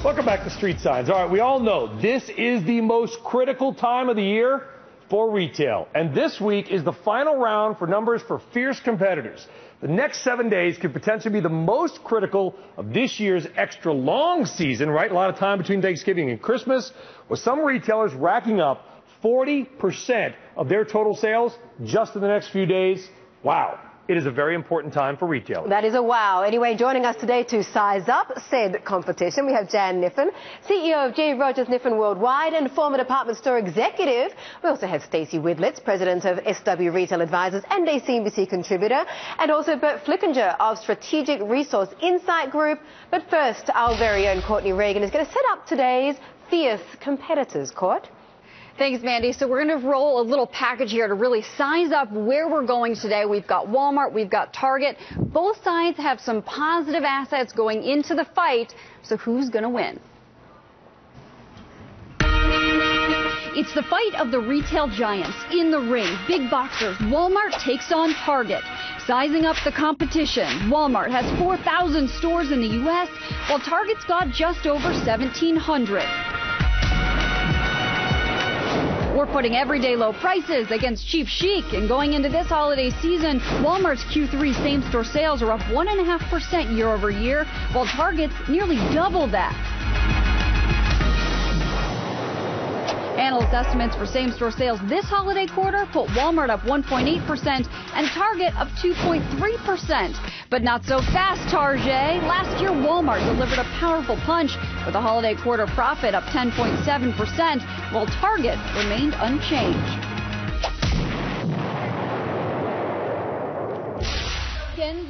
Welcome back to Street Signs. All right, we all know this is the most critical time of the year for retail. And this week is the final round for numbers for fierce competitors. The next 7 days could potentially be the most critical of this year's extra long season, right? A lot of time between Thanksgiving and Christmas, with some retailers racking up 40% of their total sales just in the next few days. Wow. It is a very important time for retailers. That is a wow. Anyway, joining us today to size up said competition, we have Jan Niffen, CEO of J. Rogers Niffen Worldwide and former department store executive. We also have Stacey Widlitz, president of SW Retail Advisors and a CNBC contributor, and also Bert Flickinger of Strategic Resource Insight Group. But first, our very own Courtney Reagan is going to set up today's fierce competitors. Court? Thanks, Mandy. So we're going to roll a little package here to really size up where we're going today. We've got Walmart, we've got Target. Both sides have some positive assets going into the fight. So who's going to win? It's the fight of the retail giants in the ring. Big boxers. Walmart takes on Target. Sizing up the competition, Walmart has 4,000 stores in the U.S., while Target's got just over 1,700. We're putting everyday low prices against cheap chic, and going into this holiday season, Walmart's Q3 same-store sales are up 1.5% year over year, while Target's nearly double that. Analyst estimates for same-store sales this holiday quarter put Walmart up 1.8% and Target up 2.3%. But not so fast, Target. Last year, Walmart delivered a powerful punch with a holiday quarter profit up 10.7%, while Target remained unchanged.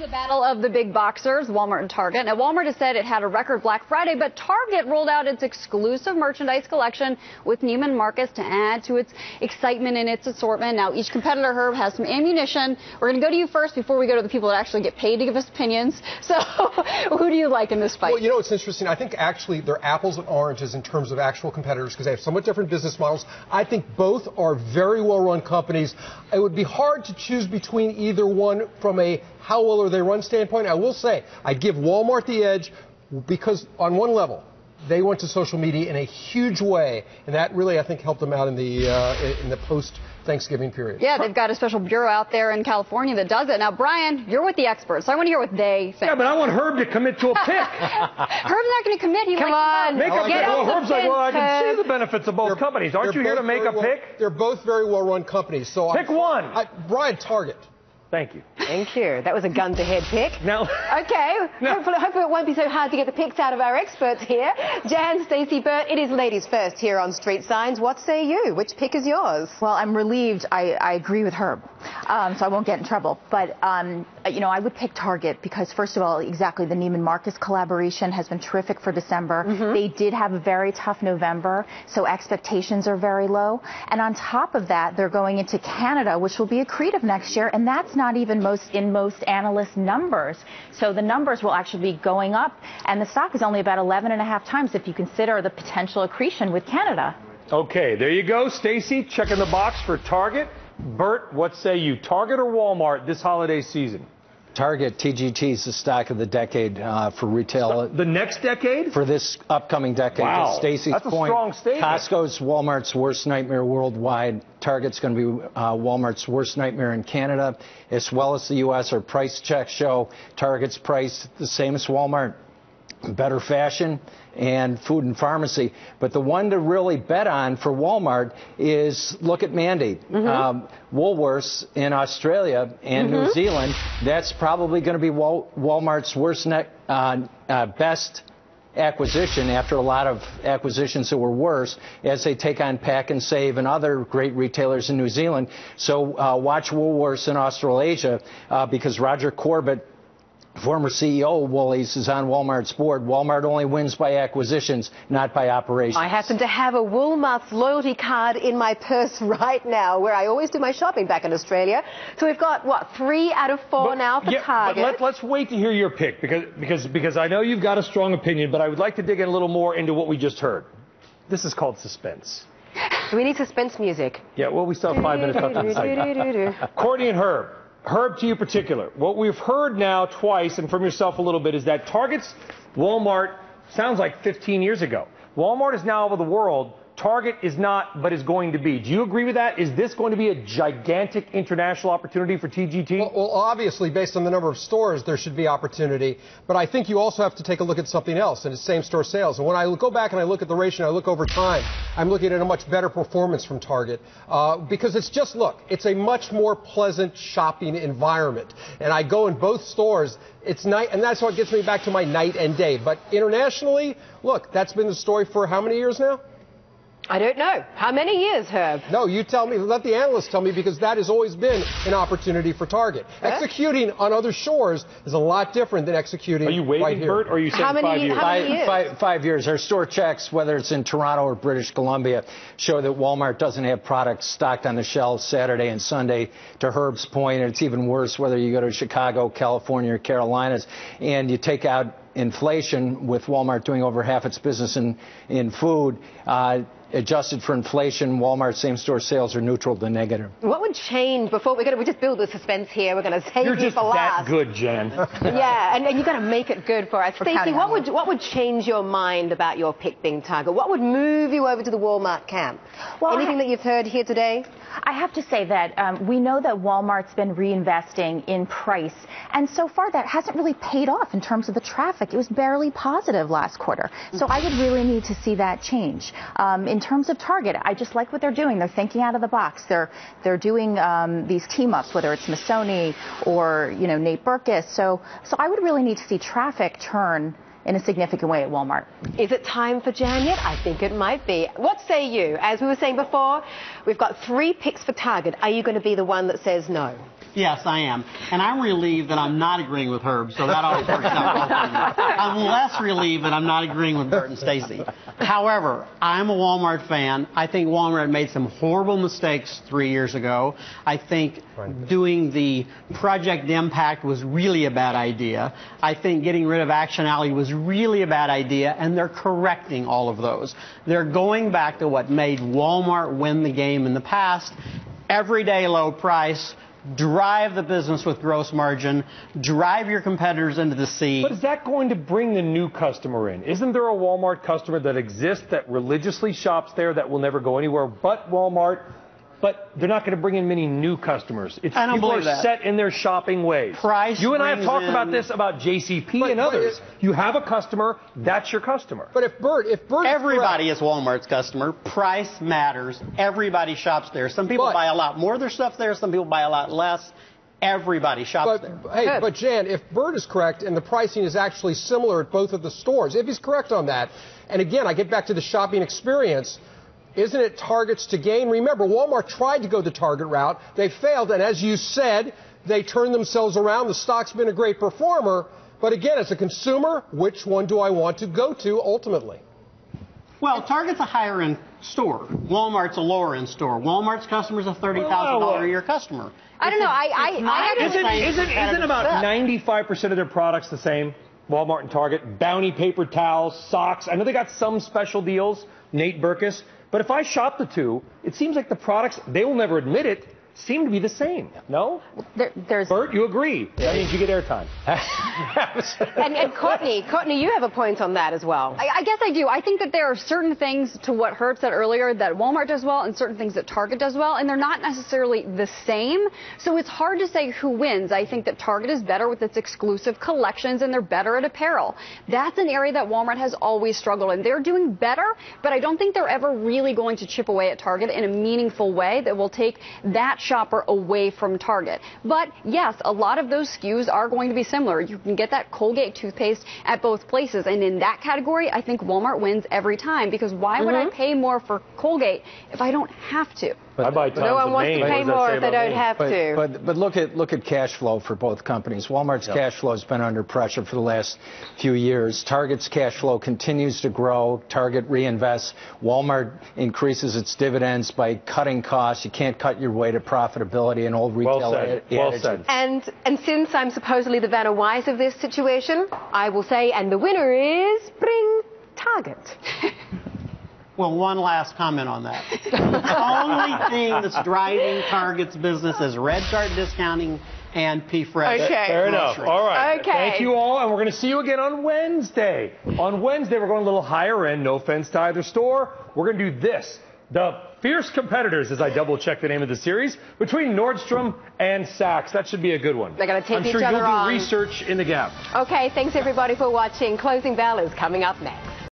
The battle of the big boxers, Walmart and Target. Now, Walmart has said it had a record Black Friday, but Target rolled out its exclusive merchandise collection with Neiman Marcus to add to its excitement in its assortment. Now, each competitor, Herb, has some ammunition. We're going to go to you first before we go to the people that actually get paid to give us opinions. So, who do you like in this fight? Well, you know, it's interesting. I think actually they're apples and oranges in terms of actual competitors because they have somewhat different business models. I think both are very well-run companies. It would be hard to choose between either one from a how well are they run standpoint. I will say I'd give Walmart the edge because on one level they went to social media in a huge way, and that really I think helped them out in the post-Thanksgiving period. Yeah, they've got a special bureau out there in California that does it. Now, Brian, you're with the experts, so I want to hear what they think. Yeah, but I want Herb to commit to a pick. Herb's not going to commit. Come on. Make a pick. Well, Herb's like, well, I can see the benefits of both companies. Aren't you here to make a pick? They're both very well-run companies. So pick one. Brian, Target. Thank you. Thank you. That was a gun-to-head pick. Now, okay. No. Hopefully it won't be so hard to get the picks out of our experts here. Jan, Stacey, Bert, it is ladies first here on Street Signs. What say you? Which pick is yours? Well, I'm relieved. I agree with Herb, so I won't get in trouble. But, you know, I would pick Target because, first of all, exactly, the Neiman Marcus collaboration has been terrific for December. They did have a very tough November, so expectations are very low. And on top of that, they're going into Canada, which will be accretive next year, and that's not even in most analyst numbers. So the numbers will actually be going up, and the stock is only about 11.5 times if you consider the potential accretion with Canada. Okay, there you go. Stacey, checking the box for Target. Bert, what say you? Target or Walmart this holiday season? Target, TGT is the stock of the decade for retail. The next decade? For this upcoming decade. Wow, Stacey's that's point, a strong statement. Costco's Walmart's worst nightmare worldwide. Target's going to be Walmart's worst nightmare in Canada, as well as the U.S. Our price checks show Target's price the same as Walmart. Better fashion and food and pharmacy. But the one to really bet on for Walmart is, look at Mandy. Woolworths in Australia and New Zealand, that's probably going to be Walmart's worst best acquisition after a lot of acquisitions that were worse as they take on Pack and Save and other great retailers in New Zealand. So watch Woolworths in Australasia because Roger Corbett, former CEO of Woolies, is on Walmart's board. Walmart only wins by acquisitions, not by operations. I happen to have a Woolmarts loyalty card in my purse right now, where I always do my shopping back in Australia. So we've got, what, 3 out of 4 now for Target. But let's wait to hear your pick, because I know you've got a strong opinion, but I would like to dig in a little more into what we just heard. This is called suspense. Do we need suspense music? Yeah, well, we still have 5 minutes left on the segment. Courtney and Herb. Herb, to you particular, what we've heard now twice and from yourself a little bit is that Target's Walmart sounds like 15 years ago. Walmart is now over the world. Target is not, but is going to be. Do you agree with that? Is this going to be a gigantic international opportunity for TGT? Well, obviously, based on the number of stores, there should be opportunity. But I think you also have to take a look at something else, and it's same-store sales. And when I go back and I look at the ratio and I look over time, I'm looking at a much better performance from Target. Because it's just, look, it's a much more pleasant shopping environment. And I go in both stores. It's night, and that's what gets me back to my night and day. But internationally, look, that's been the story for how many years now? I don't know. How many years, Herb? No, you tell me. Let the analysts tell me, because that has always been an opportunity for Target. Executing on other shores is a lot different than executing right here. Are you waving, Bert, or are you saying 5 years? How many years? 5 years. Our store checks, whether it's in Toronto or British Columbia, show that Walmart doesn't have products stocked on the shelves Saturday and Sunday. To Herb's point, it's even worse whether you go to Chicago, California, or Carolinas, and you take out inflation, with Walmart doing over half its business in food. Adjusted for inflation, Walmart same-store sales are neutral to negative. What would change before we just build the suspense here? We're going to save You're you just for last. that good, Jen. Yeah, and you got to make it good for us. Stacey, what would change your mind about your pick being Target? What would move you over to the Walmart camp? Well, anything that you've heard here today? I have to say that we know that Walmart's been reinvesting in price, and so far that hasn't really paid off in terms of the traffic. It was barely positive last quarter. So I would really need to see that change. In terms of Target, I just like what they're doing. They're thinking out of the box. They're doing these team-ups, whether it's Missoni or Nate Berkus. So I would really need to see traffic turn in a significant way at Walmart. Is it time for Jan yet? I think it might be. What say you? As we were saying before, we've got 3 picks for Target. Are you going to be the one that says no? Yes, I am. And I'm relieved that I'm not agreeing with Herb, so that always works out well for me. I'm less relieved that I'm not agreeing with Bert and Stacey. However, I'm a Walmart fan. I think Walmart made some horrible mistakes 3 years ago. I think doing the Project Impact was really a bad idea. I think getting rid of Actionality was really a bad idea, and they're correcting all of those. They're going back to what made Walmart win the game in the past: everyday low price, drive the business with gross margin, drive your competitors into the sea. But is that going to bring the new customer in? Isn't there a Walmart customer that exists that religiously shops there that will never go anywhere but Walmart? But they're not going to bring in many new customers. I don't people believe are that. set in their shopping ways. Price you and I have talked brings about in- this about JCP and others. You have a customer, that's your customer. But if Bert Everybody is Walmart's customer. Price matters. Everybody shops there. Some people buy a lot more of their stuff there. Some people buy a lot less. Everybody shops there. Hey, but Jan, if Bert is correct and the pricing is actually similar at both of the stores, if he's correct on that, and again, I get back to the shopping experience, isn't it Target's to gain? Remember, Walmart tried to go the Target route. They failed, and as you said, they turned themselves around. The stock's been a great performer. But again, as a consumer, which one do I want to go to ultimately? Well, Target's a higher-end store. Walmart's a lower-end store. Walmart's customer is a $30,000 a year customer. I don't know. Isn't about 95% of their products the same? Walmart and Target, Bounty paper towels, socks. I know they got some special deals, Nate Berkus. But if I shop the two, it seems like the products, they will never admit it, seem to be the same. No? Bert, you agree. That means you get airtime. and Courtney, you have a point on that as well. I guess I do. I think that there are certain things, to what Herb said earlier, that Walmart does well and certain things that Target does well, and they're not necessarily the same. So it's hard to say who wins. I think that Target is better with its exclusive collections, and they're better at apparel. That's an area that Walmart has always struggled in. They're doing better, but I don't think they're ever really going to chip away at Target in a meaningful way that will take that shopper away from Target. But yes, a lot of those SKUs are going to be similar. You can get that Colgate toothpaste at both places, and in that category, I think Walmart wins every time, because why would I pay more for Colgate if I don't have to? I buy tons no one of wants Maine. to pay more if they don't have to. But look at cash flow for both companies. Walmart's cash flow has been under pressure for the last few years. Target's cash flow continues to grow. Target reinvests. Walmart increases its dividends by cutting costs. You can't cut your way to profitability in old retail. Well said. And since I'm supposedly the Vanna Wise of this situation, I will say, and the winner is bring Target. Well, one last comment on that. The only thing that's driving Target's business is red card discounting and P. Fresh. Okay. Fair enough. All right. Okay. Thank you all, and we're going to see you again on Wednesday. On Wednesday, we're going a little higher end. No offense to either store. We're going to do this. The Fierce Competitors, as I double-check the name of the series, between Nordstrom and Saks. That should be a good one. They're going to take I'm each sure other you'll on. do research in the Gap. Okay, thanks everybody for watching. Closing Bell is coming up next.